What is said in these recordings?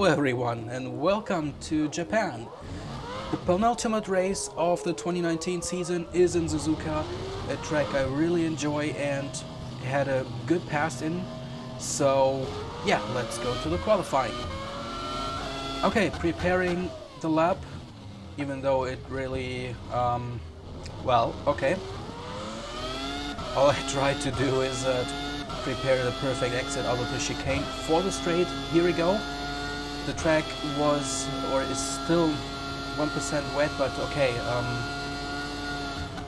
Hello everyone and welcome to Japan. The penultimate race of the 2019 season is in Suzuka, a track I really enjoy and had a good pass in. So yeah, let's go to the qualifying. Okay, preparing the lap, even though it really, okay. All I tried to do is prepare the perfect exit out of the chicane for the straight. Here we go. The track was, or is still 1% wet, but okay.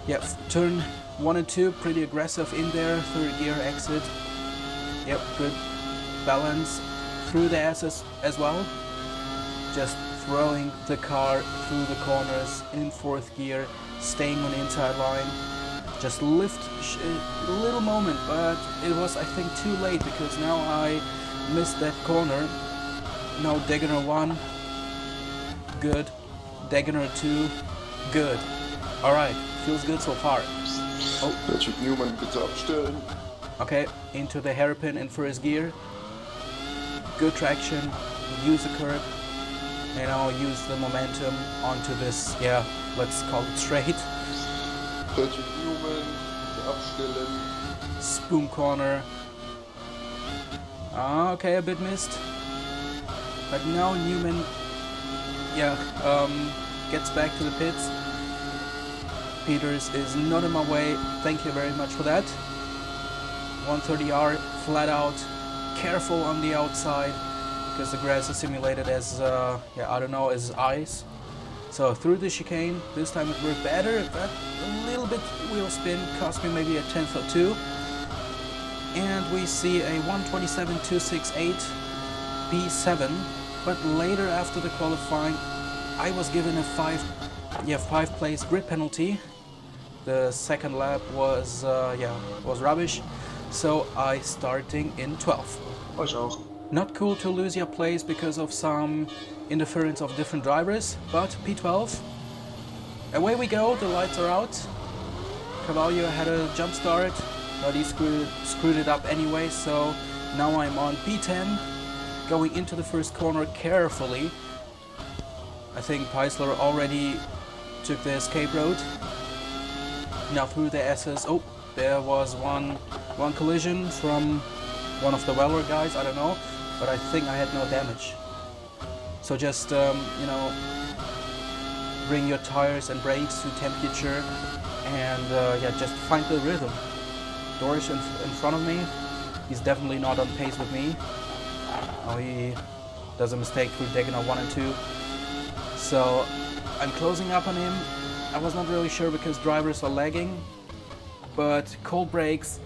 Yeah, turn 1 and 2, pretty aggressive in there. Third gear exit. Yep, good balance through the S's as well. Just throwing the car through the corners in fourth gear, staying on the inside line. Just lift a little moment, but it was, I think, too late because now I missed that corner. Now Degener 1, good. Degener 2, good. Alright, feels good so far. Oh. Patrick Newman, bitte abstellen. Okay, into the hairpin in first gear. Good traction, use the curb, and I'll use the momentum onto this, yeah, let's call it straight. Patrick Newman, bitte abstellen. Spoon corner. Okay, a bit missed. But now Newman, yeah, gets back to the pits. Peters is not in my way. Thank you very much for that. 130R flat out. Careful on the outside because the grass is simulated as, as ice. So through the chicane, this time it worked better, but a little bit wheel spin cost me maybe a tenth or two. And we see a 127.268 P7. But later, after the qualifying, I was given a five place grid penalty. The second lap was rubbish, so I starting in 12th. Not cool to lose your place because of some interference of different drivers, but P12. Away we go. The lights are out. Cavallo had a jump start, but he screwed it up anyway. So now I'm on P10. Going into the first corner carefully. I think Peisler already took the escape road. Now through the S's. Oh, there was one collision from one of the Weller guys, I don't know, but I think I had no damage. So just, bring your tires and brakes to temperature and just find the rhythm. Dorish in front of me, he's definitely not on pace with me. Oh, he does a mistake through Degener 1 and 2. So I'm closing up on him. I was not really sure because drivers are lagging, but cold brakes,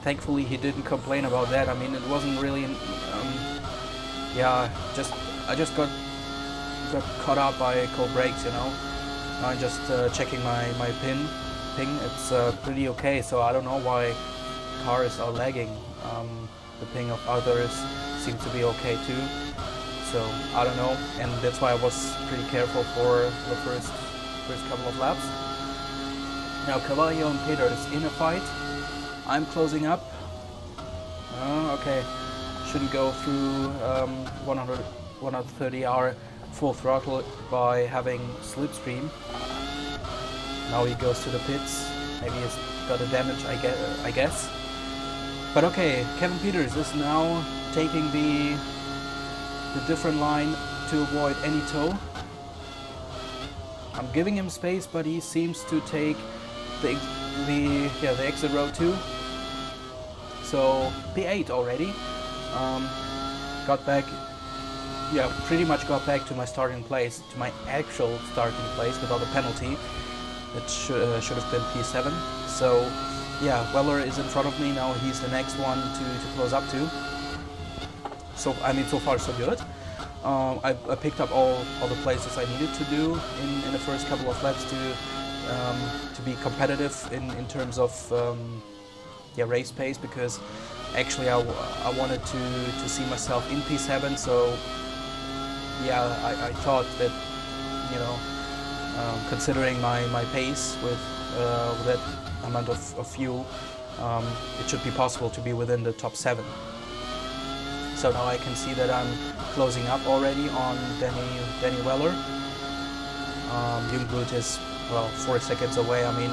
thankfully he didn't complain about that. I mean, it wasn't really, I just got caught up by cold brakes, you know. I'm just checking my ping. It's pretty okay, so I don't know why cars are lagging. The ping of others seemed to be okay too, so I don't know, and that's why I was pretty careful for the first couple of laps. Now Cavallo and Peters in a fight. I'm closing up. Okay, shouldn't go through 130R full throttle by having slipstream. Now he goes to the pits. Maybe he's got a damage, I guess. But okay, Kevin Peters is now taking the different line to avoid any tow. I'm giving him space, but he seems to take the exit road too. So P8 already. Got back. Yeah, pretty much got back to my starting place, to my actual starting place without a penalty. It should have been P7. So. Yeah, Weller is in front of me now. He's the next one to close up to. So I mean, so far so good. I picked up all the places I needed to do in the first couple of laps to be competitive in terms of race pace, because actually I wanted to see myself in P7. So yeah, I thought that, you know, considering my pace with that amount of fuel, it should be possible to be within the top 7. So now I can see that I'm closing up already on Danny Weller. Jungblut is, well, 4 seconds away. I mean,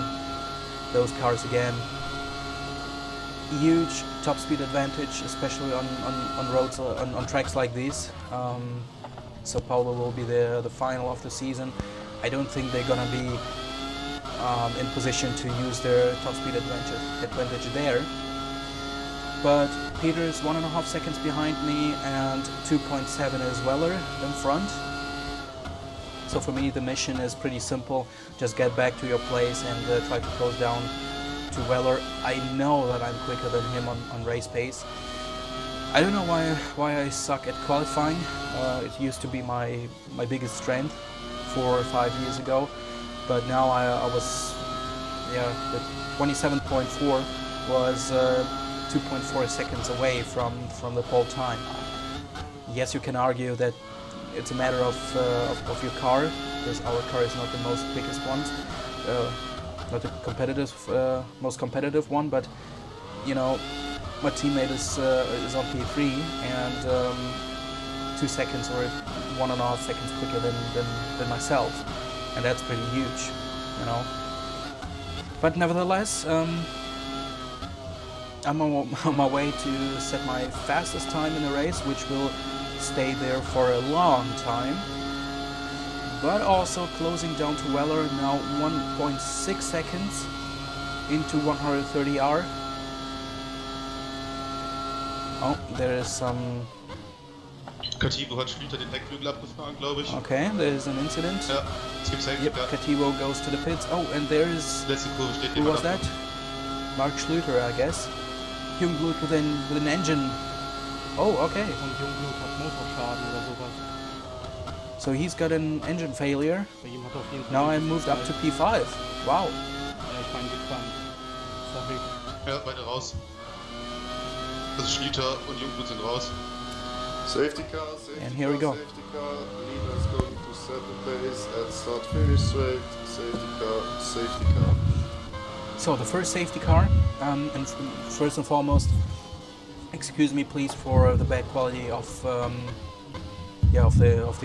those cars again, huge top speed advantage, especially on roads, on tracks like these. Sao Paulo will be the final of the season. I don't think they're gonna be in position to use their top speed advantage there. But Peter is 1.5 seconds behind me, and 2.7 is Weller in front. So for me, the mission is pretty simple. Just get back to your place and try to close down to Weller. I know that I'm quicker than him on race pace. I don't know why I suck at qualifying. It used to be my biggest strength 4 or 5 years ago, but now I was, the 27.4 was 2.4 seconds away from the pole time. Yes, you can argue that it's a matter of your car, because our car is not the most quickest one, not the most competitive one, but you know, my teammate is on P3 and 2 seconds or 1.5 seconds quicker than myself, and that's pretty huge, you know. But nevertheless, I'm on my way to set my fastest time in the race, which will stay there for a long time. But also closing down to Weller now, 1.6 seconds into 130R. Oh, there is some... Kativo hat Schlüter den Heckflügel abgefahren, glaube ich. Okay, there is an incident. Ja, es gibt Safety Yep, Car. Kativo goes to the pits. Oh, and there is... Letzte Kurve steht Who was that? Mark Schlüter, I guess. Jungblut with an engine. Oh, okay. Und Jungblut hat Motorschaden oder sowas. So he's got an engine failure. Bei ihm hat auf jeden Fall. Now I moved up to P5. Wow. Ja, ich meine gefangen. Sorry. Ja, beide raus. Also Schlüter und Jungblut sind raus. Safety car, safety And here we car, go. safety car. Leader is going to set the pace and start finish straight. Safety car, safety car. So the first safety car, and first and foremost, excuse me please for the bad quality of the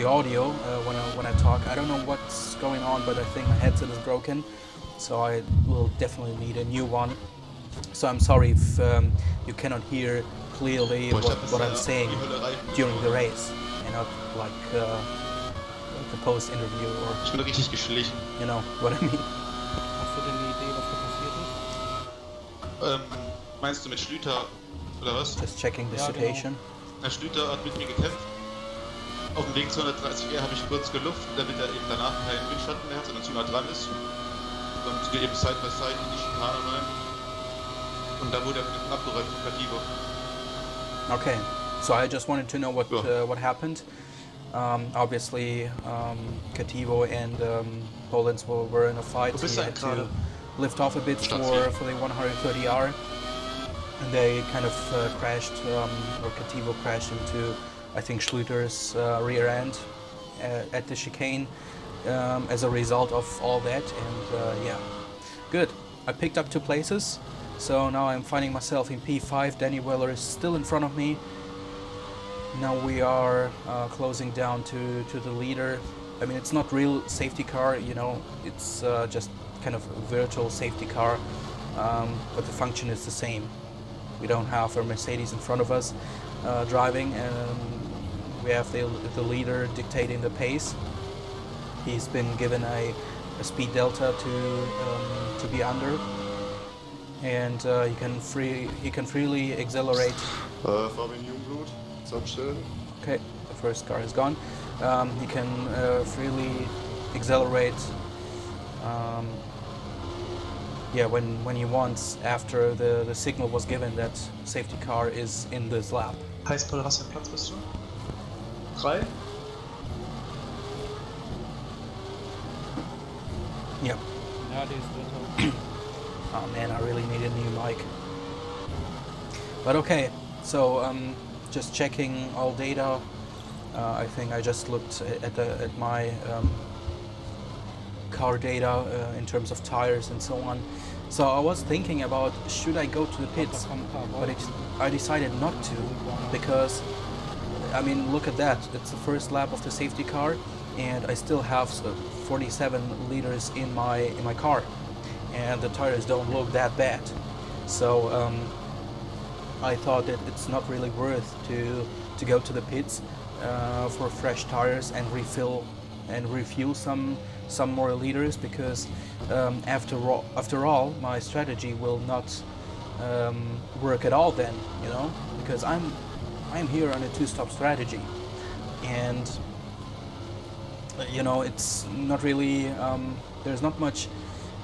audio when I talk. I don't know what's going on, but I think my headset is broken, so I will definitely need a new one. So I'm sorry if you cannot hear clearly what I'm saying during the race, and not like the post interview, or Ich bin richtig geschlichen. you know what I mean. Hast du denn eine Idee, was da passiert ist? Meinst du mit Schlüter oder was? Just checking the Ja, situation. Herr Schlüter hat mit mir gekämpft. Auf dem Weg 230R habe ich kurz geluftet, damit er eben danach keinen Windschatten mehr hat, sondern zu nah dran ist. Und wir eben Side by Side in die Schikane rein. Und da wurde er abgeräumt von Kativo. Okay, so I just wanted to know what happened. Obviously, Kativo and Polands were in a fight. Wo bist He du had denn gerade? to lift off a bit for the 130R, and they kind of crashed, or Kativo crashed into, I think, Schlüter's rear end at the chicane as a result of all that. And yeah, good. I picked up 2 places. So now I'm finding myself in P5. Danny Weller is still in front of me. Now we are closing down to the leader. I mean, it's not real safety car, you know, it's just kind of a virtual safety car, but the function is the same. We don't have a Mercedes in front of us driving, and we have the leader dictating the pace. He's been given a speed delta to be under. And he can freely accelerate. Fabian Jungblut, jetzt abstellen. Okay, the first car is gone. He can freely accelerate. When he wants, after the signal was given that safety car is in this lap. Heißpaul, was für ein Platz bist du? 3? Yep. Ja, der ist dritter. Oh man, I really need a new mic. But okay, so just checking all data. I think I just looked at my car data in terms of tires and so on. So I was thinking about, should I go to the pits, but I decided not to, because I mean, look at that. It's the first lap of the safety car, and I still have 47 liters in my car, and the tires don't look that bad. So I thought that it's not really worth to go to the pits for fresh tires and refuel some more liters, because after all my strategy will not work at all then, you know, because I'm here on a two-stop strategy, and you know, it's not really there's not much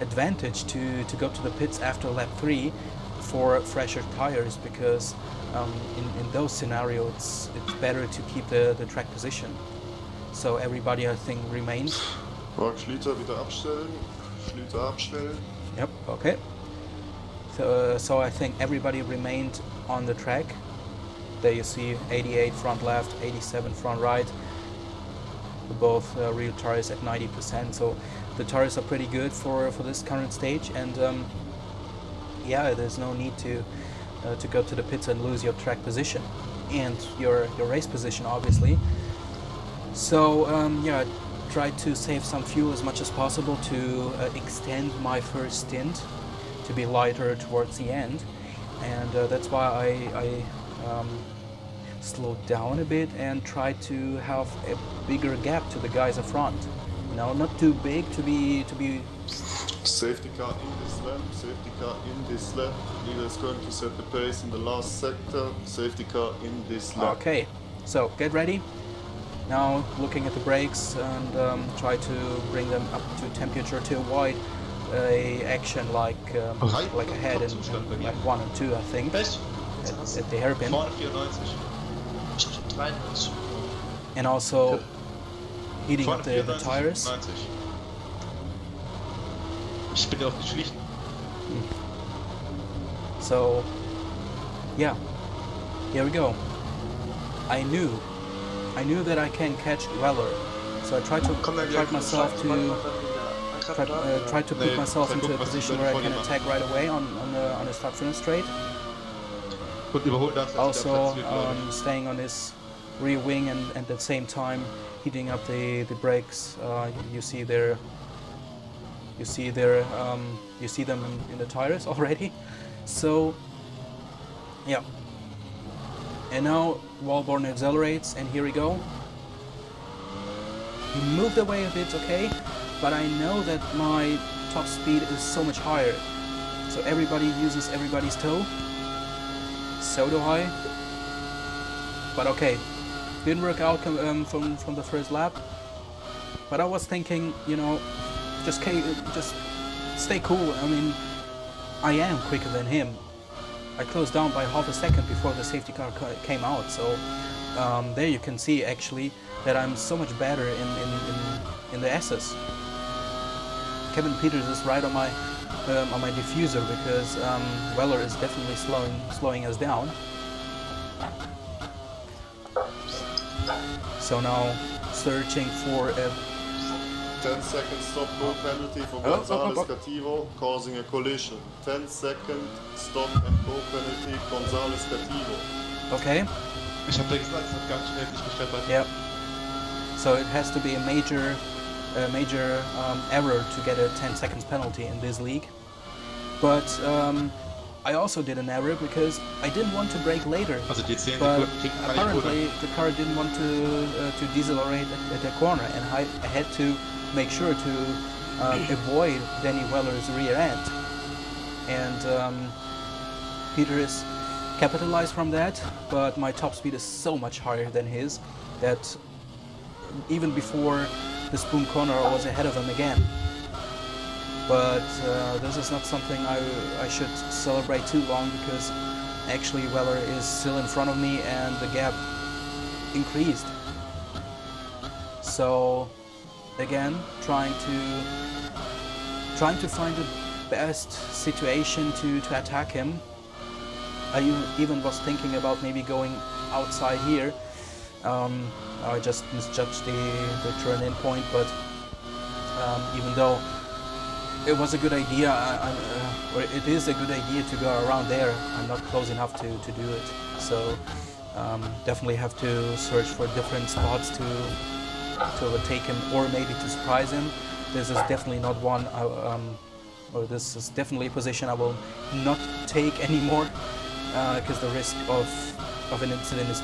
advantage to go to the pits after lap 3 for fresher tires, because in those scenarios it's better to keep the track position. So everybody, I think, remains. Marc Schlüter wieder abstellen. Schlüter abstellen. Yep, okay. So I think everybody remained on the track. There you see 88 front left, 87 front right. Both real tires at 90%. So the tires are pretty good for this current stage, and yeah, there's no need to go to the pits and lose your track position and your race position, obviously. So yeah, I tried to save some fuel as much as possible to extend my first stint, to be lighter towards the end, and that's why I slowed down a bit and tried to have a bigger gap to the guys in front. You know, not too big to be. Safety car in this lap, safety car in this lap. Leader is going to set the pace in the last sector. Safety car in this lap. Okay, so get ready. Now looking at the brakes and try to bring them up to temperature to avoid a action like I had in lap 1 and 2, I think, at the hairpin. Vorne 94. And also heating up the tires. 90. Ich bin ja auch geschlichen. So yeah, here we go. I knew that I can catch Weller, so I tried myself to put myself into a position where I can attack right away on the start finish straight. Und überholt darfst du Also staying on his rear wing and at the same time heating up the brakes. You see them in the tires already. So yeah. And now Walborn accelerates, and here we go. He moved away a bit, okay, but I know that my top speed is so much higher. So everybody uses everybody's toe. So do I. But okay, didn't work out from the first lap. But I was thinking, you know, just stay cool. I mean, I am quicker than him. I closed down by half a second before the safety car came out, so there you can see actually that I'm so much better in the S's. Kevin Peters is right on my diffuser, because Weller is definitely slowing us down. So now searching for a 10-second stop go penalty for Gonzales Cativo, causing a collision. 10-second stop and go penalty, Gonzales Cativo. Okay. Ich hab dir gesagt, es hat ganz schnell nicht gestolpert. Yep. So it has to be a major error to get a 10 seconds penalty in this league. But I also did an error because I didn't want to brake later. Also die 10 But Sekunden kriegt keine apparently the car didn't want to decelerate at the corner, and I had to make sure to avoid Danny Weller's rear end. And Peter is capitalized from that, but my top speed is so much higher than his that even before the spoon corner I was ahead of him again. But this is not something I should celebrate too long, because actually Weller is still in front of me and the gap increased. So again, trying to find the best situation to attack him. I even was thinking about maybe going outside here. I just misjudged the turn-in point, but even though it was a good idea, or it is a good idea to go around there, I'm not close enough to do it. So Definitely have to search for different spots to overtake him or maybe to surprise him. This is definitely not one, or this is definitely a position I will not take anymore, because the risk of an incident is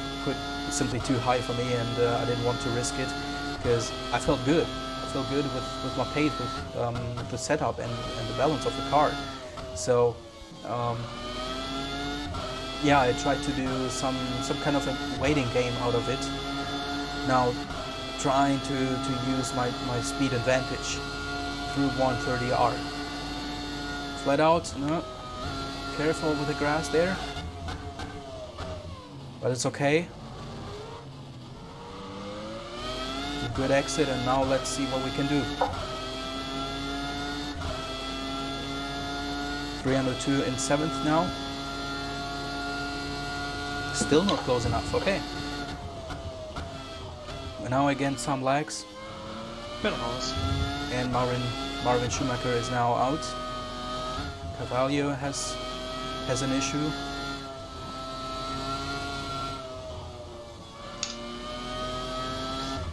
simply too high for me, and I didn't want to risk it because I felt good. I felt good with my pace, with the setup and the balance of the car. So yeah, I tried to do some kind of a waiting game out of it. Now trying to use my speed advantage through 130R. Flat out, no. Careful with the grass there. But it's okay. Good exit, and now let's see what we can do. 302 in 7th now. Still not close enough, okay. Now again some lags. Bin raus. And Marvin Schumacher is now out. Carvalho has an issue.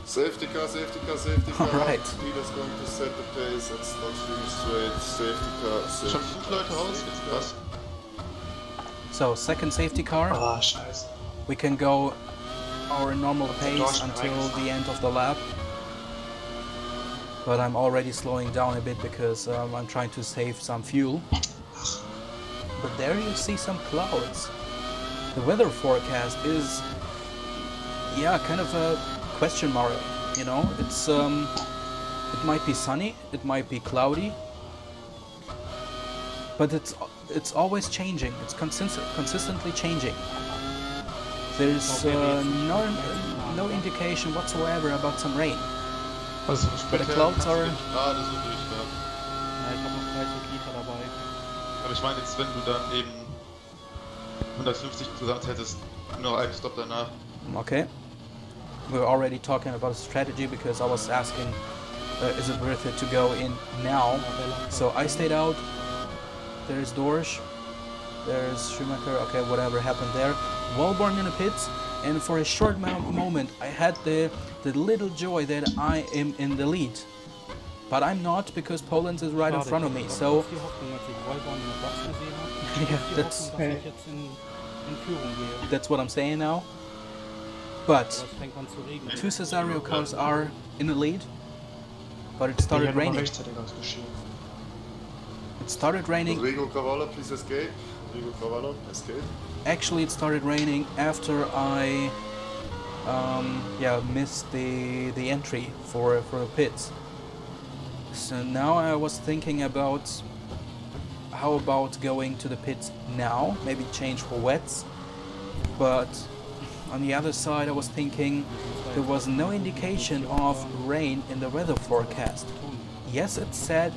Safety car, safety car, safety car. All right. Leader's going to set the pace. It's not really straight. Safety car, safety Schon 5 Leute raus, jetzt krass. So second safety car. Ah, scheiße. We can go our normal pace Dorsch until reingefahren. the end of the lap. But I'm already slowing down a bit because I'm trying to save some fuel. But there you see some clouds. The weather forecast is, yeah, kind of a question mark, you know. It's it might be sunny, it might be cloudy, but it's always changing. It's consistently changing. There's no indication whatsoever about some rain. Also But the clouds are... gerade so durchfahren. Ja, ich habe noch 3 Liter dabei. Aber ich meine jetzt, wenn du dann eben 150 gesagt hättest, nur noch einen Stopp danach. Okay. We were already talking about strategy because I was asking, is it worth it to go in now? So I stayed out. There's Dorsch. There's Schumacher. Okay, whatever happened there. Wallborn in the pits, and for a short moment I had the little joy that I am in the lead. But I'm not, because Poland is right in front of me. So Die Hoffnung, als ich Wallborn in der Box gesehen habe. yeah, Die that's Hoffnung, dass ich jetzt in Führung gehe. that's what I'm saying now. But Aber es fängt an zu regnen. 2 Cesario cars are in the lead, but it started Ich hätte noch raining. rechtzeitig ausgeschieden. It started raining. Rodrigo Cavallo, please escape. Rodrigo Cavallo, escape. Actually, it started raining after I missed the entry for the pits. So now I was thinking about how about going to the pits now, maybe change for wets. But on the other side I was thinking there was no indication of rain in the weather forecast. Yes, it said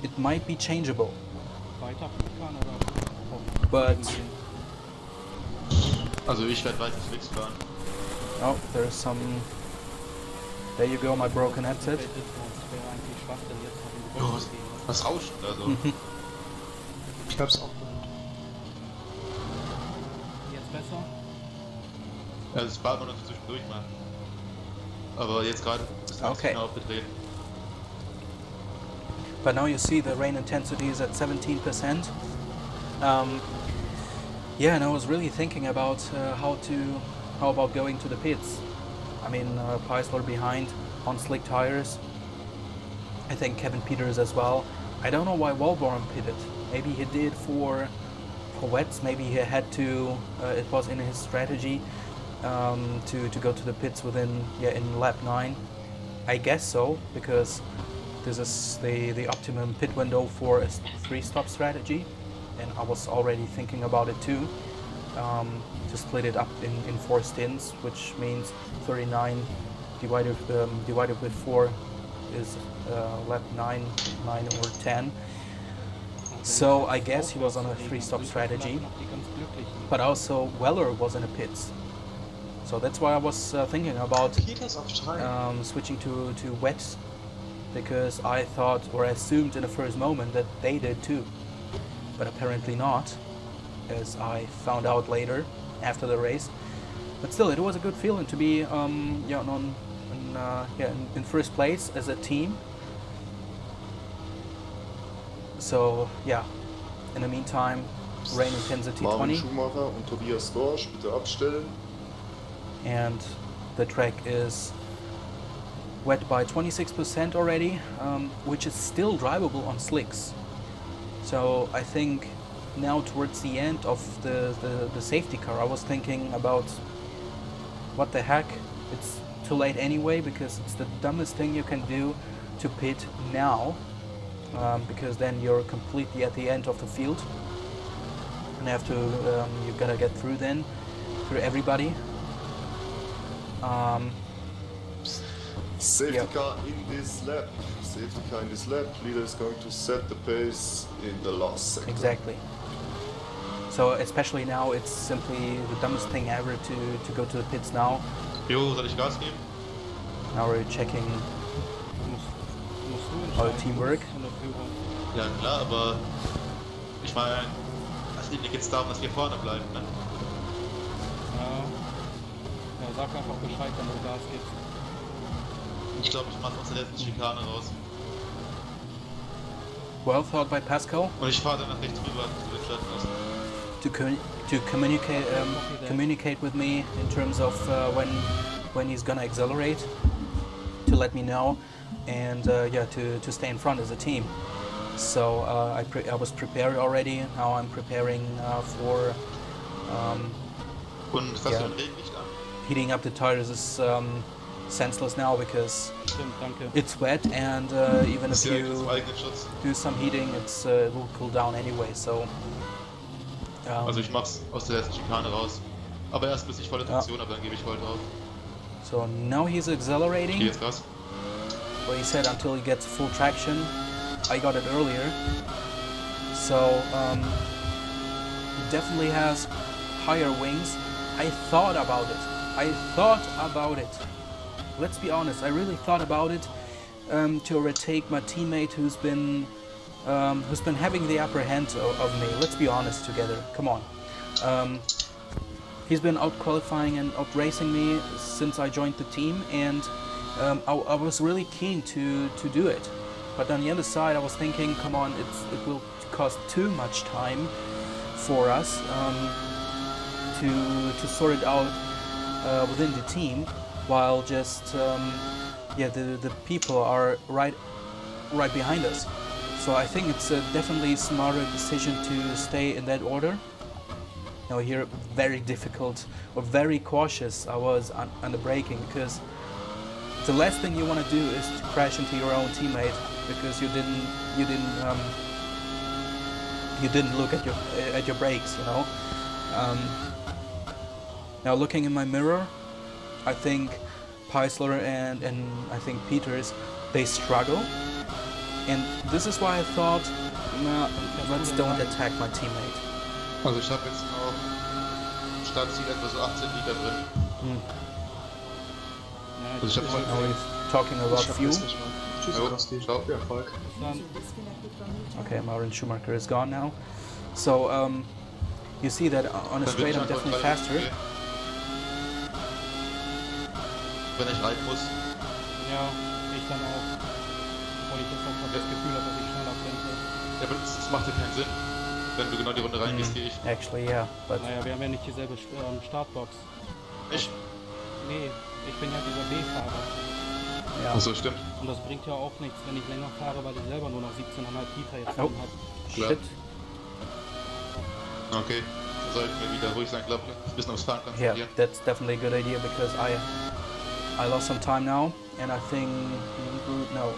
it might be changeable, Weiter fahren oder auf but Regen gehen? Also ich werde weiter fix fahren. oh, there's some... There you go, my broken headset. Das wäre eigentlich Schwachsinn, jetzt noch in die Oh, Box zu gehen. was rauscht da so? Ich hab's auch gehört. Jetzt besser? Ja, das Bad man noch zwischendurch mal. Aber jetzt gerade ist das Okay. genau aufgedreht. But now you see the rain intensity is at 17%. Yeah, and I was really thinking about how about going to the pits. I mean, Preisler behind on slick tires. I think Kevin Peters as well. I don't know why Wallborn pitted. Maybe he did for wets. Maybe he had to. It was in his strategy to go to the pits in lap 9. I guess so, because this is the optimum pit window for a 3-stop strategy, and I was already thinking about it too, to split it up in 4 stints, which means 39 divided with 4 is lap 9 or 10. So I guess he was on a 3-stop strategy, but also Weller was in the pits. So that's why I was thinking about Peters auf 3. switching to wet, because I thought or assumed in the first moment that they did too, but apparently not, as I found out later after the race. But still, it was a good feeling to be in first place as a team. So yeah, in the meantime, rain intensity Marvin 20, Schumacher und Tobias Dorsch, bitte abstellen. and the track is wet by 26% already, which is still drivable on slicks. So I think now towards the end of the safety car, I was thinking about what the heck, it's too late anyway, because it's the dumbest thing you can do to pit now, because then you're completely at the end of the field and you gotta get through everybody. Safety car in this lap. Safety car in this lap. Leader is going to set the pace in the last sector. Exactly. So especially now, it's simply the dumbest thing ever to go to the pits now. Jo, soll ich Gas geben? Now we're checking Musst du our entscheiden, teamwork. du bist in der Führung. Ja klar, aber ich meine, mir geht es darum, dass wir vorne bleiben, ne? Ja, sag einfach Bescheid, wenn du Gas gibst. Ich glaube, ich mache aus der letzten Schikane raus. Well thought by Pascal Und ich fahre dann nach rechts rüber zu den Schattenlassen. to communicate with me in terms of when he's gonna accelerate, to let me know, and to stay in front as a team. So I was prepared already. Now I'm preparing for Und was für ein Regenlicht an? heating up the tires is senseless now because Stimmt, danke. it's wet, and even if Das ist ja you zum eigenen Schutz. do some heating, it will cool down anyway. So Also ich mach's aus der letzten Schikane raus. Aber erst bis ich volle Traktion habe, dann gebe ich voll drauf. so now he's Ich gehe accelerating. jetzt Gas. Well, he said until he gets full traction. I got it earlier. So he definitely has higher wings. I thought about it. Let's be honest, I really thought about it to overtake my teammate who's been having the upper hand of me. Let's be honest together. Come on. He's been out qualifying and out racing me since I joined the team, and I was really keen to do it. But on the other side, I was thinking, come on, it will cost too much time for us to sort it out within the team, while just the people are right behind us. So I think it's definitely a smarter decision to stay in that order. Now here, very difficult or very cautious I was on the braking, because the last thing you want to do is to crash into your own teammate because you didn't look at your brakes, you know. Now looking in my mirror, I think Peisler and I think Peters, they struggle, and this is why I thought, let's don't attack my teammate. Also ich habe jetzt noch Startziel etwa so 18 Liter drin. Ja, Also ich habe voll Now he's talking about fuel. Tschüss, Jo, Basti. ciao. Viel Erfolg. dann Okay, Marvin Schumacher is gone now. So you see that on a Dann straight bin I'm ich einfach definitely gleich faster. okay. Wenn ich rein muss. ja, ich dann auch. Weil ich jetzt einfach das Gefühl habe, dass ich schneller bin. Ja, aber das macht ja keinen Sinn. Wenn du genau die Runde reingehst, gehe ich. Actually, yeah, but Naja, wir haben ja nicht dieselbe Startbox. Ich? Nee, ich bin ja dieser B-Fahrer. yeah. Achso, stimmt. Und das bringt ja auch nichts, wenn ich länger fahre, weil ich selber nur noch 17,5 Liter jetzt Oh. drin habe. Shit. Okay. Dann sollten wir wieder ruhig sein, glaube ich. Ein bisschen aufs Fahren Yeah, konzentrieren. that's definitely a good idea because I lost some time now, and I think no.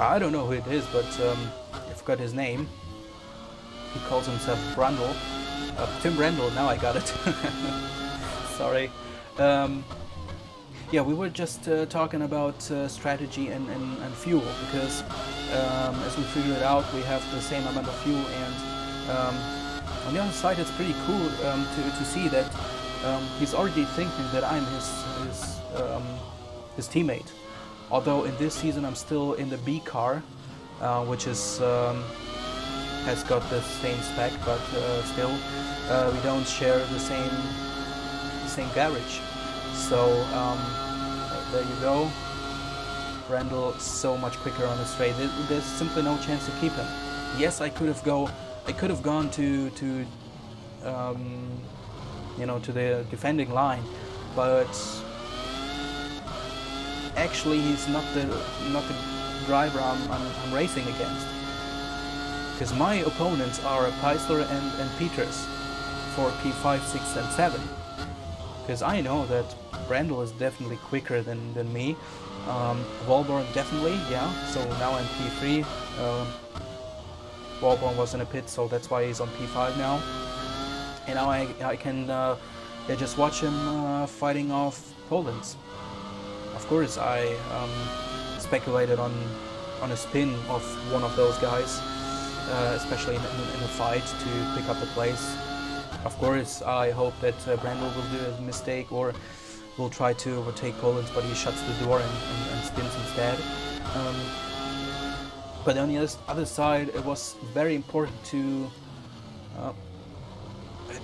I don't know who it is, but I forgot his name. He calls himself Brundle. Tim Brundle. Now I got it. Sorry. Yeah, we were just talking about strategy and fuel, because as we figured out, we have the same amount of fuel, and on the other side, it's pretty cool to see that he's already thinking that I'm his teammate. Although in this season I'm still in the B car, which is has got the same spec, but still we don't share the same garage. So there you go. Brendel so much quicker on the straight. There's simply no chance to keep him. Yes, I could have gone to you know, to the defending line, but actually he's not the driver I'm racing against. Because my opponents are Peisler and Peters for P5, 6 and 7. Because I know that Brendel is definitely quicker than me. Walborn definitely, yeah. So now I'm P3. Walborn was in a pit, so that's why he's on P5 now. And now I can just watch him fighting off Poland's. Of course, I speculated on a spin of one of those guys, especially in a fight to pick up the place. Of course, I hope that Brendel will do a mistake or will try to overtake Poland's, but he shuts the door and spins instead. But on the other side, it was very important to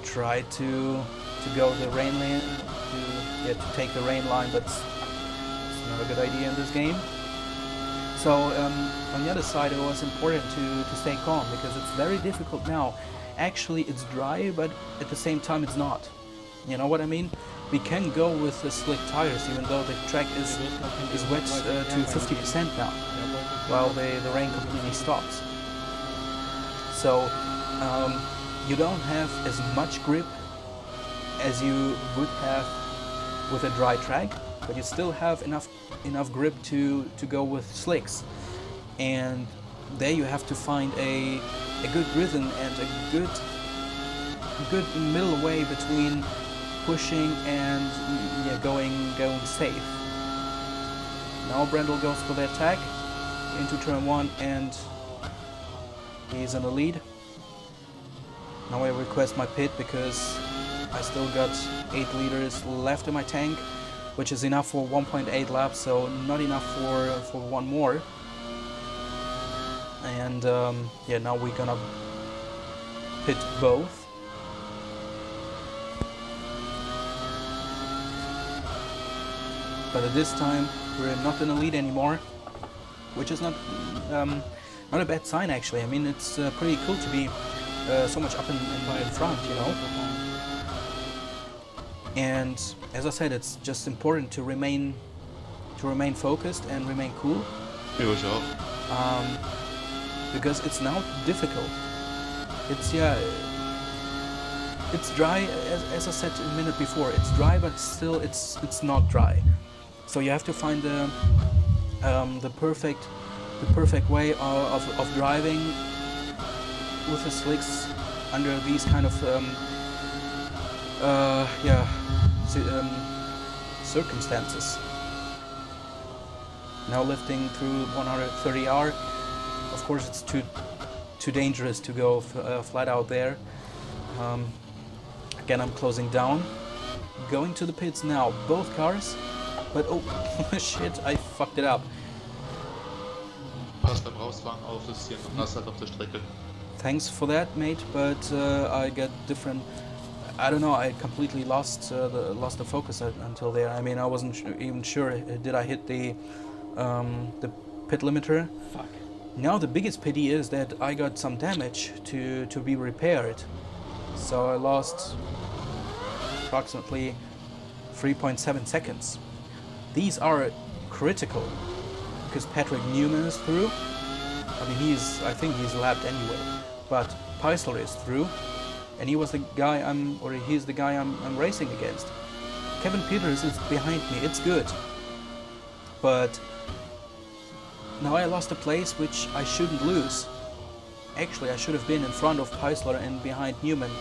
try to go the rain lane, to take the rain line, but it's not a good idea in this game. So on the other side, it was important to stay calm, because it's very difficult now. Actually, it's dry, but at the same time, it's not. You know what I mean? We can go with the slick tires, even though the track is wet to 50% now, while the rain completely stops. So you don't have as much grip as you would have with a dry track, but you still have enough grip to go with slicks. And there you have to find a good rhythm and a good middle way between pushing and going safe. Now Brendel goes for the attack into turn 1 and he's in the lead. Now I request my pit because I still got 8 liters left in my tank, which is enough for 1.8 laps, so not enough for one more. And now we're gonna pit both. But at this time we're not in the lead anymore, which is not a bad sign actually. I mean, it's pretty cool to be so much up in front, you know. And as I said, it's just important to remain focused and remain cool. Because it's now difficult. It's dry, as I said a minute before. It's dry, but still it's not dry. So you have to find the perfect way of driving with the slicks under these kind of circumstances. Now lifting through 130R. Of course, it's too dangerous to go flat out there. Again, I'm closing down. Going to the pits now. Both cars. But oh, shit, I fucked it up. Pass beim Rausfahren auf, ist hier noch nass halt auf der Strecke. Thanks for that, mate, but I got different... I don't know, I completely lost the focus until there. I mean, I wasn't even sure, did I hit the pit limiter? Fuck. Now the biggest pity is that I got some damage to be repaired. So I lost approximately 3.7 seconds. These are critical because Patrick Newman is through. I mean, I think he's lapped anyway. But Peisler is through, and he's the guy I'm racing against. Kevin Peters is behind me. It's good, but now I lost a place which I shouldn't lose. Actually, I should have been in front of Peisler and behind Newman.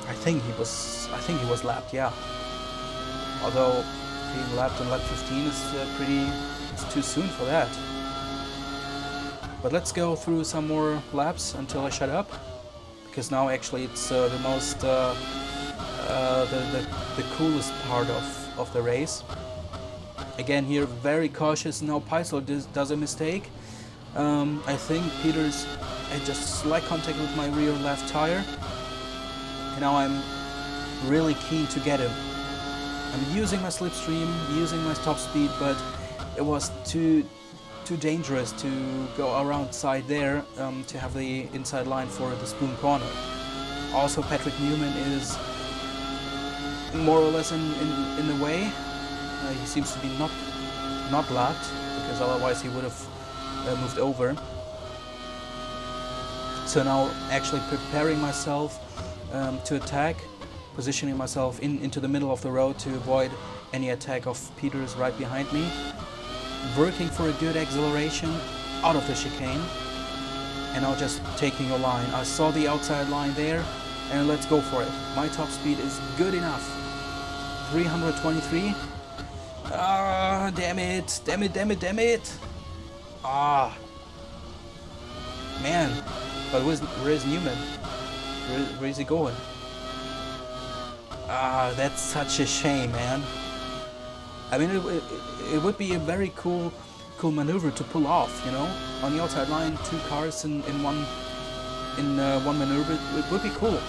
I think he was lapped, yeah. Although being lapped on lap 15 is it's too soon for that. But let's go through some more laps until I shut up, because now actually it's the most the coolest part of the race. Again, here very cautious. Now Peisler does a mistake. I think Peters I just slight contact with my rear left tire. And now I'm really keen to get him. I'm using my slipstream, using my top speed, but it was too dangerous to go around side there to have the inside line for the spoon corner. Also, Patrick Newman is more or less in the way. He seems to be not lapped, because otherwise he would have moved over. So now actually preparing myself to attack, positioning myself into the middle of the road to avoid any attack of Peters right behind me. Working for a good acceleration out of the chicane, and now just taking a line. I saw the outside line there, and let's go for it. My top speed is good enough. 323. Ah, damn it, damn it, damn it, damn it. Ah, man. But where's Newman? Where is he going? Ah, that's such a shame, man. I mean, it would be a very cool maneuver to pull off, you know, on the outside line, 2 cars in one maneuver. It would be cool.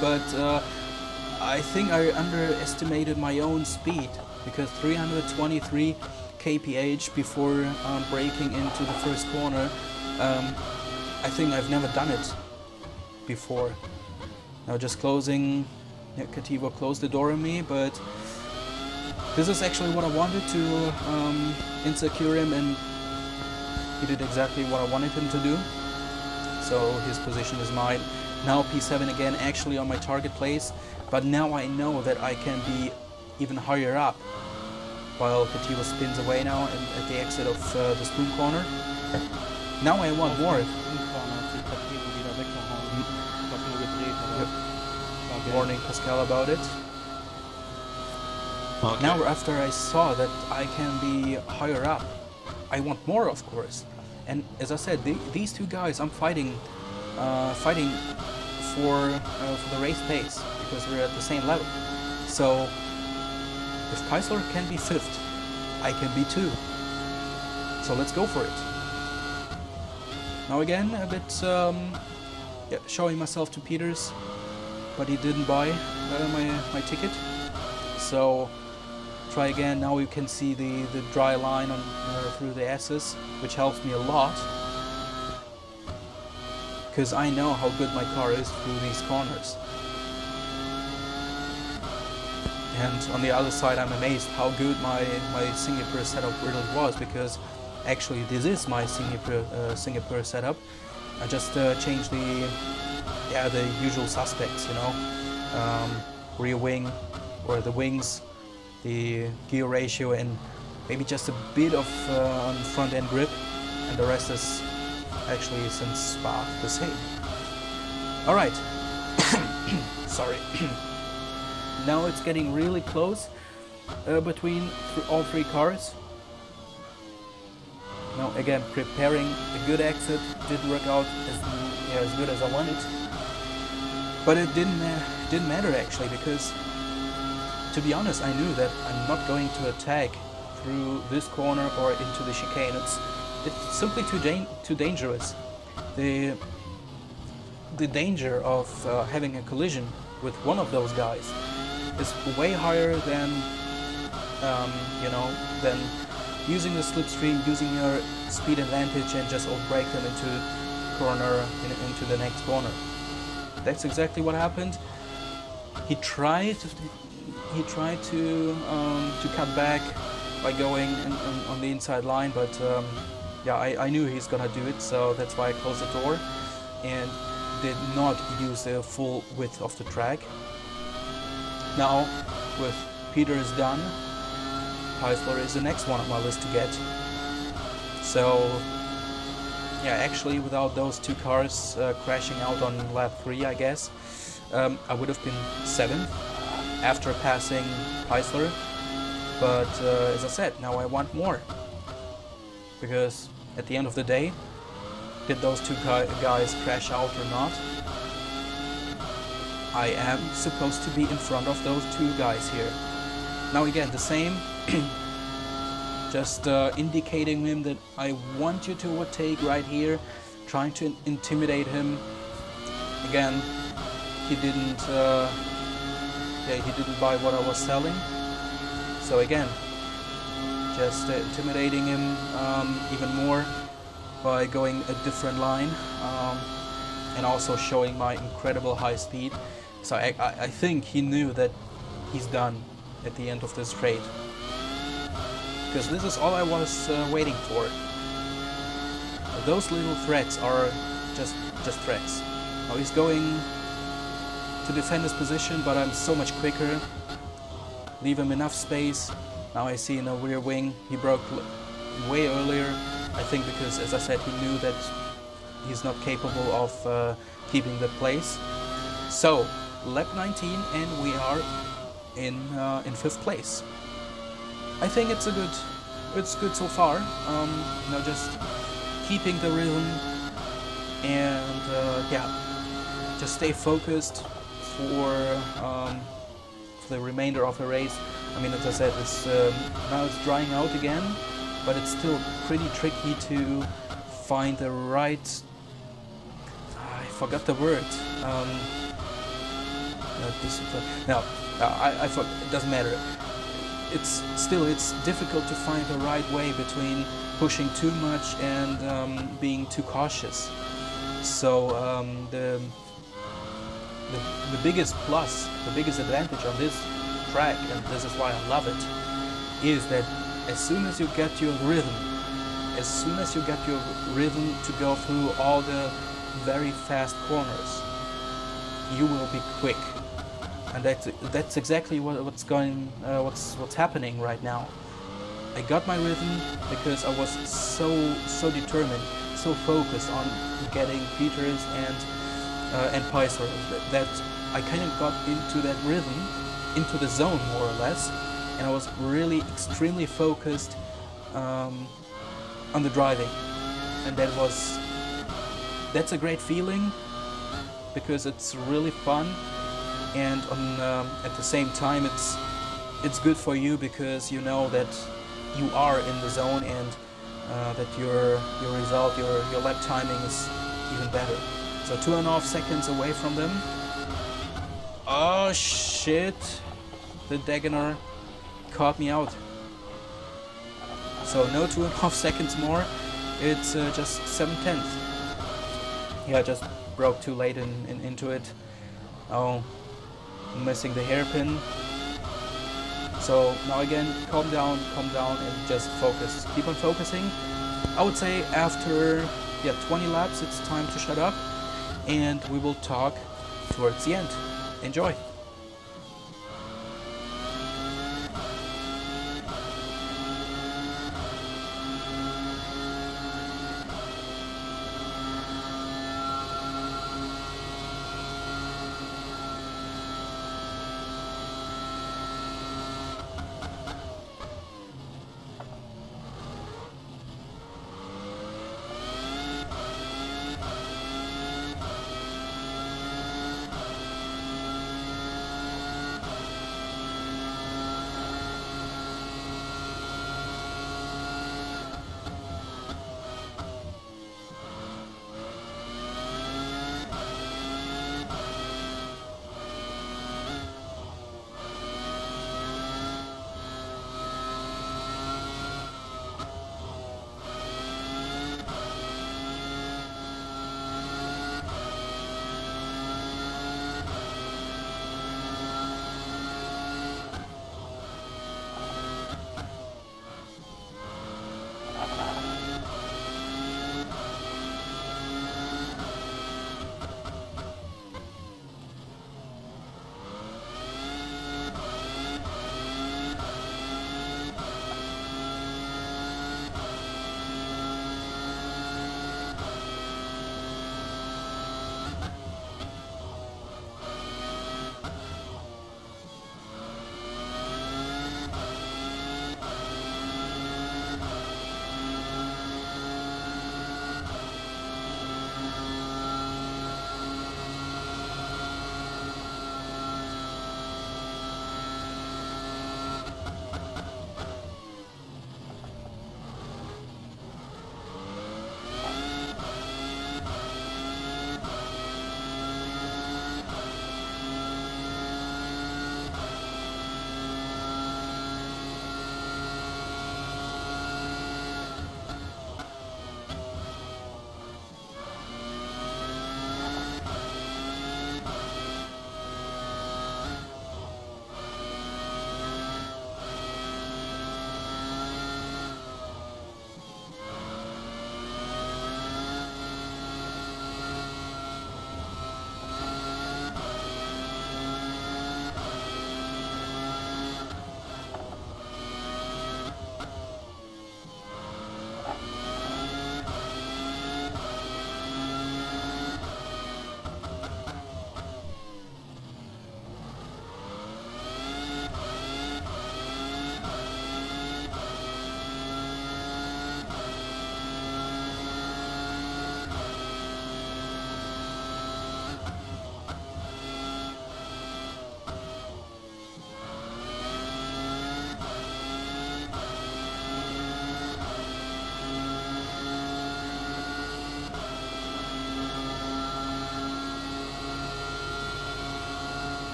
But I think I underestimated my own speed, because 323 kph before braking into the first corner. I think I've never done it before. Now just closing. Cativo closed the door on me, but this is actually what I wanted to insecure him, and he did exactly what I wanted him to do. So his position is mine. Now P7 again, actually on my target place, but now I know that I can be even higher up, while Cativo spins away now at the exit of the spoon corner. Now I want more. Warning Pascal about it. Okay. Now after I saw that I can be higher up, I want more, of course. And as I said, these 2 guys I'm fighting for the race pace, because we're at the same level. So if Peisler can be 5th, I can be 2. So let's go for it. Now again, a bit showing myself to Peters, but he didn't buy my ticket. So try again. Now you can see the dry line on through the S's, which helps me a lot, because I know how good my car is through these corners. And on the other side, I'm amazed how good my Singapore setup really was, because actually this is my Singapore setup. I just changed the usual suspects, you know, rear wing or the wings, the gear ratio, and maybe just a bit of on front end grip, and the rest is actually since Spa the same. All right. Sorry. Now it's getting really close between all 3 cars. Now again, preparing a good exit. Didn't work out as good as I wanted, but it didn't matter actually, because to be honest, I knew that I'm not going to attack through this corner or into the chicane. It's simply too dangerous. The danger of having a collision with one of those guys is way higher than than using the slipstream, using your speed advantage, and just brake them into the next corner. That's exactly what happened. He tried to cut back by going on the inside line, but I knew he's gonna do it, so that's why I closed the door and did not use the full width of the track. Now, with Peters done, Peisler is the next one on my list to get. So, yeah, actually, without those 2 cars crashing out on lap 3, I guess, I would have been 7th after passing Peisler. But as I said, now I want more, because at the end of the day, did those 2 guys crash out or not, I am supposed to be in front of those 2 guys here. Now again, the same, just indicating him that I want you to overtake right here, trying to intimidate him. Again, he didn't buy what I was selling. So again, just intimidating him even more by going a different line, and also showing my incredible high speed. So I think he knew that he's done at the end of this straight, because this is all I was waiting for. Those little threats are just threats. Now he's going to defend his position, but I'm so much quicker. Leave him enough space. Now I see in the rear wing he broke way earlier. I think because, as I said, he knew that he's not capable of keeping the place. So lap 19, and we are in 5th place. I think it's good so far. Just keeping the rhythm, and just stay focused for the remainder of the race. I mean, as I said, now it's drying out again, but it's still pretty tricky to find the right. I forgot the word. No, I forgot. It doesn't matter. It's difficult to find the right way between pushing too much and being too cautious. So the biggest plus, the biggest advantage on this track, and this is why I love it, is that as soon as you get your rhythm, to go through all the very fast corners, you will be quick. And that's exactly what's happening right now. I got my rhythm because I was so determined, so focused on getting Peters and Peiser that I kind of got into that rhythm, into the zone more or less, and I was really extremely focused on the driving, and that's a great feeling because it's really fun. And at the same time, it's good for you because you know that you are in the zone, and that your result, your lap timing is even better. So 2.5 seconds away from them. Oh shit! The Dagener caught me out. So no 2.5 seconds more. It's just 7/10. Yeah, I just broke too late into it. Oh. Missing the hairpin. So now again, calm down and just focus. Keep on focusing. I would say after 20 laps it's time to shut up, and we will talk towards the end. Enjoy.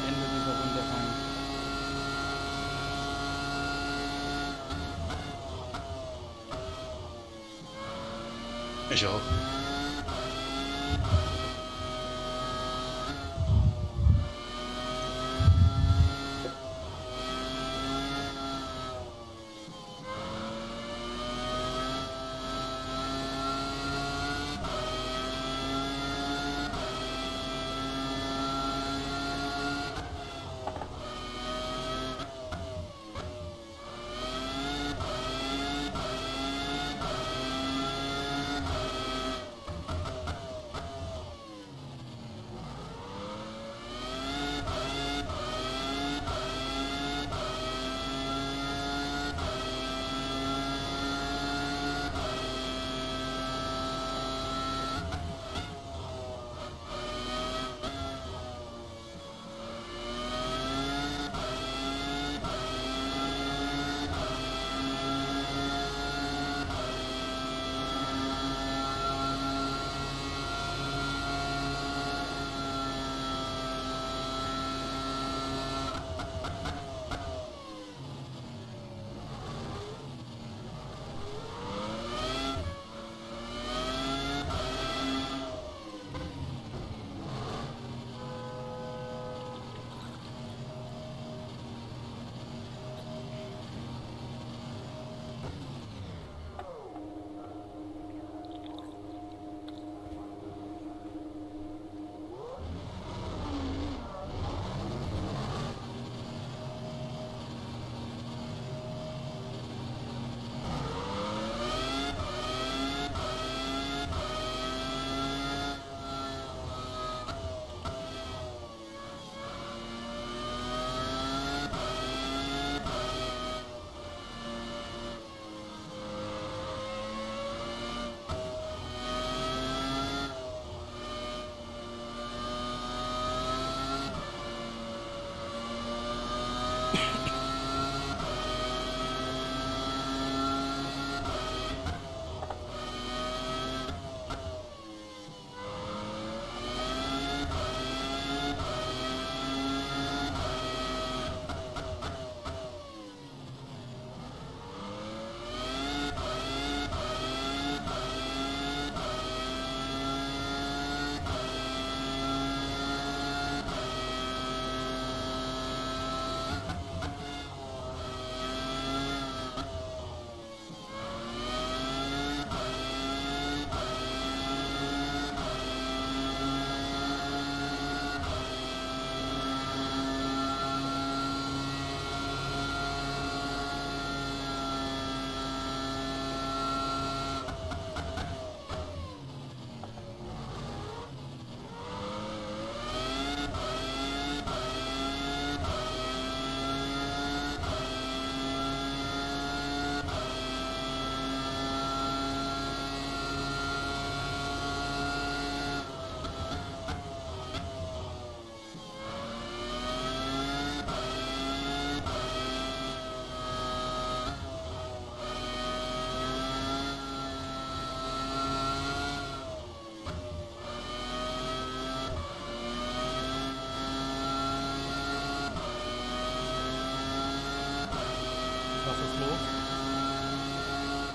Ende dieser Runde rein. Ich auch.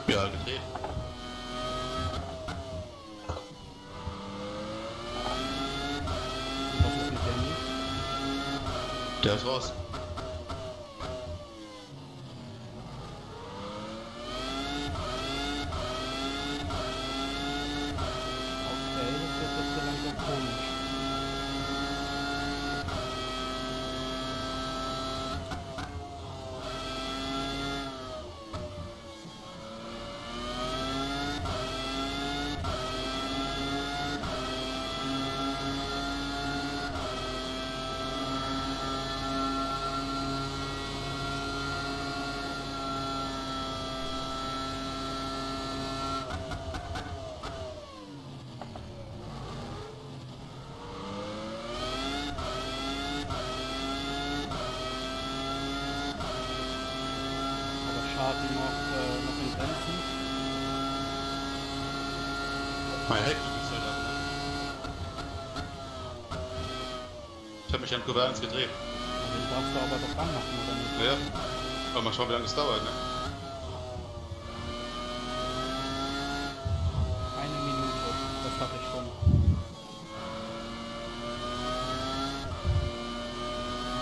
Ja, gedreht. Was ist mit Danny? Der ist raus. Okay, das wird jetzt so langsam komisch. Schaden noch in Grenzen. Mein Heck ist halt ab. habe mich an Kurve 1 gedreht. Also den darfst du aber doch ranmachen, oder nicht? Ja. Aber mal schauen, wie lange es dauert, ne? 1 Minute, das schaffe ich schon.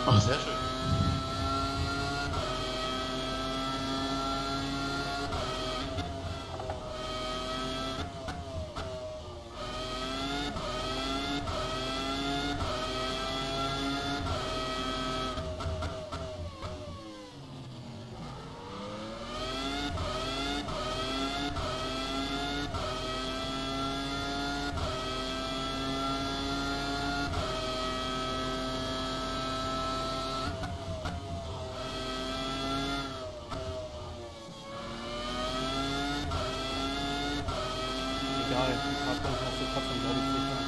Oh, sehr schön. Egal, die Fahrplan hast du trotzdem, glaube ich, sicher.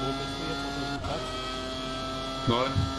Wo bist du jetzt? Auf welchem Platz? 9.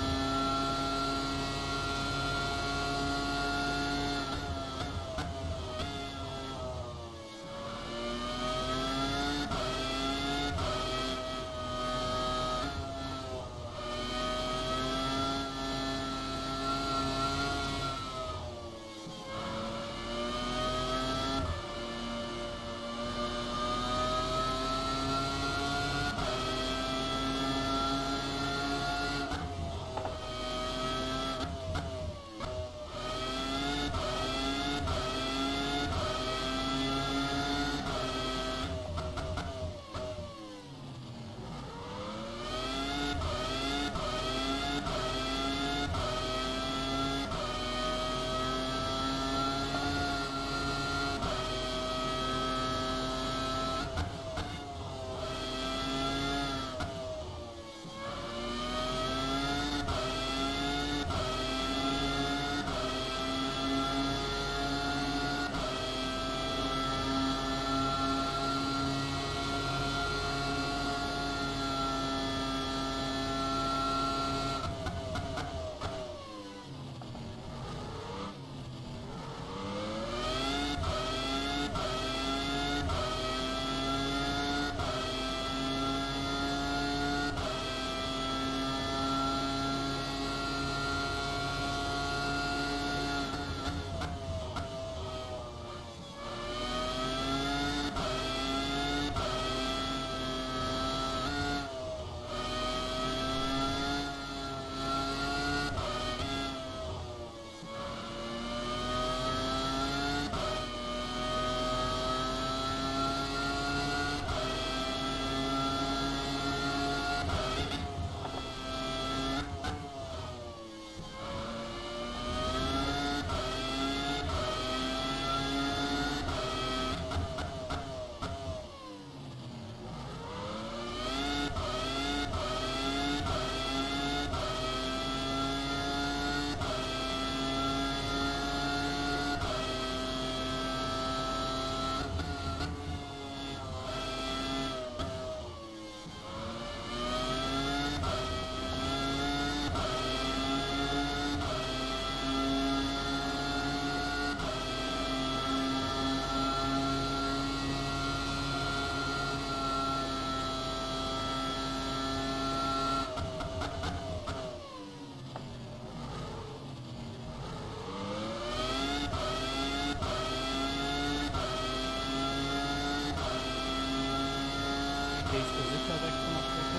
Gehst du sicher weg von der Strecke?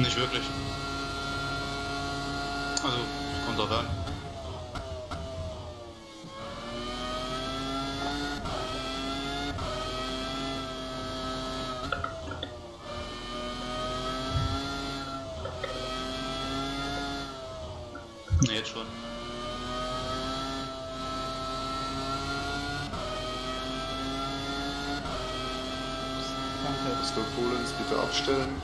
Nicht wirklich. Also, kommt drauf an. Ne, jetzt schon. Danke. Das Turbulence bitte abstellen.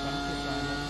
Danke, Simon.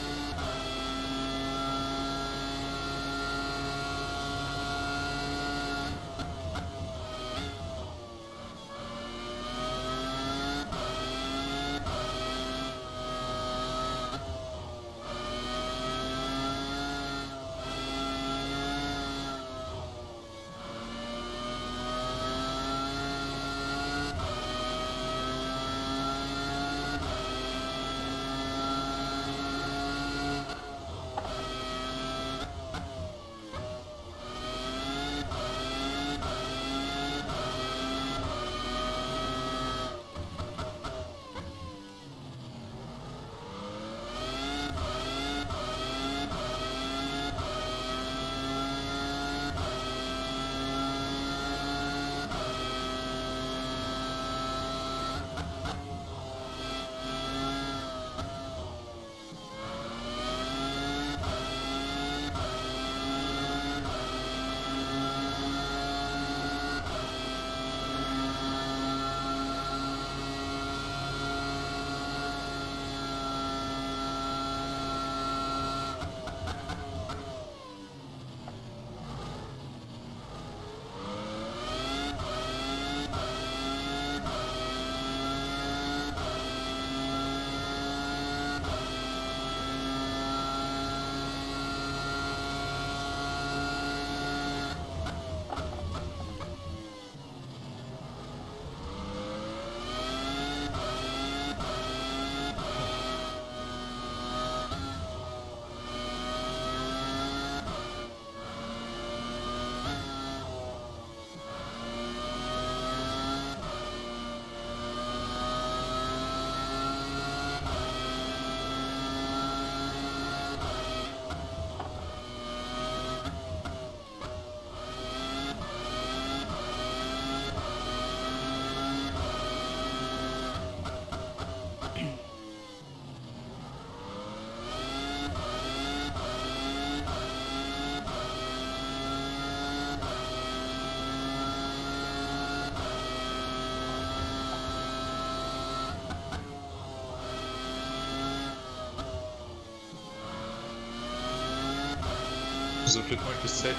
So, Glückwunsch bis ZP3.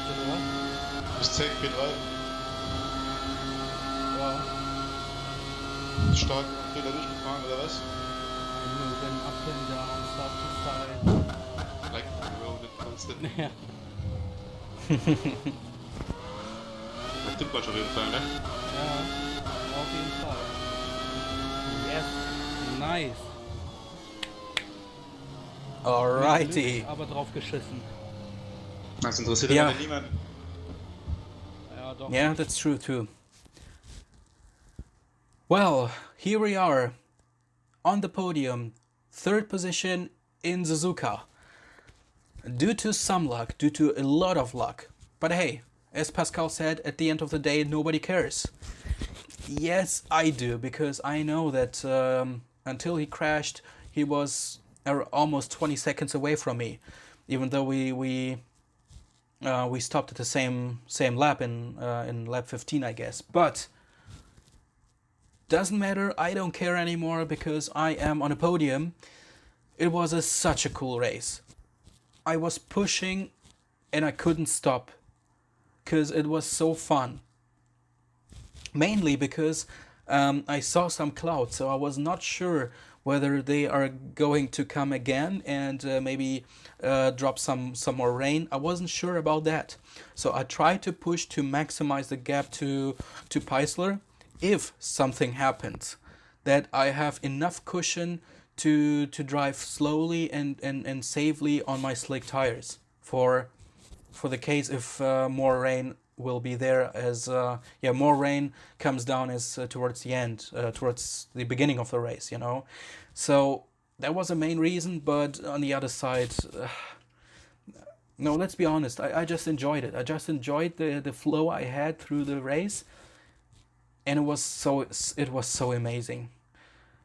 Bitte was? Bis ZP3. Ja. Stark am Fehler durchgefahren, oder was? Then up and down, side to side. Like the road and constant. Ja. Das stimmt mal schon auf jeden Fall, ne? Ja, auf jeden Fall. Yes, nice. Alrighty. Glück, aber drauf geschissen. Das interessiert Ja. ja niemand. Ja, doch. Yeah, that's true too. Well, here we are on the podium, third position in Suzuka. Due to some luck, due to a lot of luck. But hey, as Pascal said, at the end of the day, nobody cares. Yes, I do, because I know that until he crashed, he was are almost 20 seconds away from me, even though we stopped at the same lap in lap 15, I guess. But doesn't matter. I don't care anymore because I am on a podium. It was such a cool race. I was pushing and I couldn't stop because it was so fun. Mainly because I saw some clouds, so I was not sure whether they are going to come again and maybe drop some more rain. I wasn't sure about that. So I tried to push to maximize the gap to Peisler. If something happens, that I have enough cushion to drive slowly and safely on my slick tires for the case if more rain will be there, as more rain comes down as towards the end, towards the beginning of the race, you know. So that was the main reason. But on the other side, no, let's be honest, I just enjoyed it. I just enjoyed the flow I had through the race, and it was so amazing.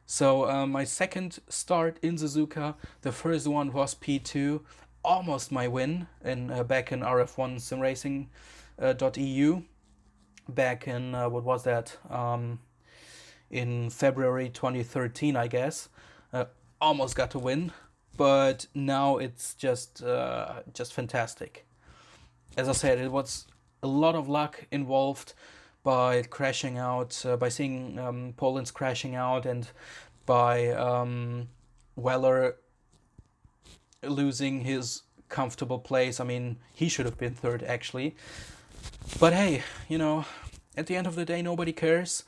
So my second start in Suzuka, the first one was P2, almost my win back in RF1 simracing.eu, back in what was that, in February 2013, I guess. Almost got to win, but now it's just fantastic. As I said, it was a lot of luck involved by crashing out, by seeing Poland's crashing out, and by Weller losing his comfortable place. I mean, he should have been third actually. But hey, you know, at the end of the day, nobody cares.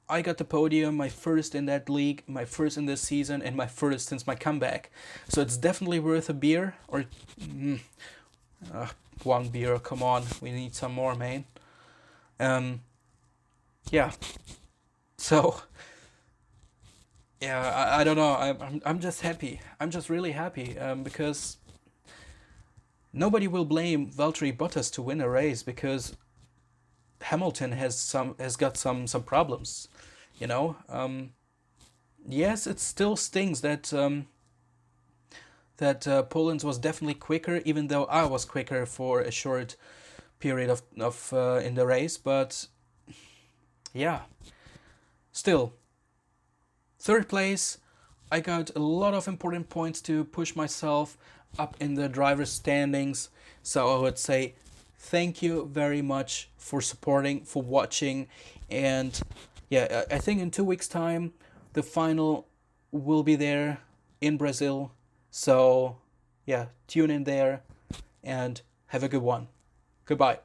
I got the podium, my first in that league, my first in this season, and my first since my comeback. So it's definitely worth a beer, or one beer, come on, we need some more, man. Yeah. So yeah, I don't know. I'm just happy. I'm just really happy because nobody will blame Valtteri Bottas to win a race because Hamilton has got some problems, you know. Yes, it still stings that Poland was definitely quicker, even though I was quicker for a short period of in the race. But yeah, still third place. I got a lot of important points to push myself up in the driver's standings. So I would say thank you very much for supporting, for watching, and yeah, I think in 2 weeks time the final will be there in Brazil. So yeah, tune in there and have a good one. Goodbye.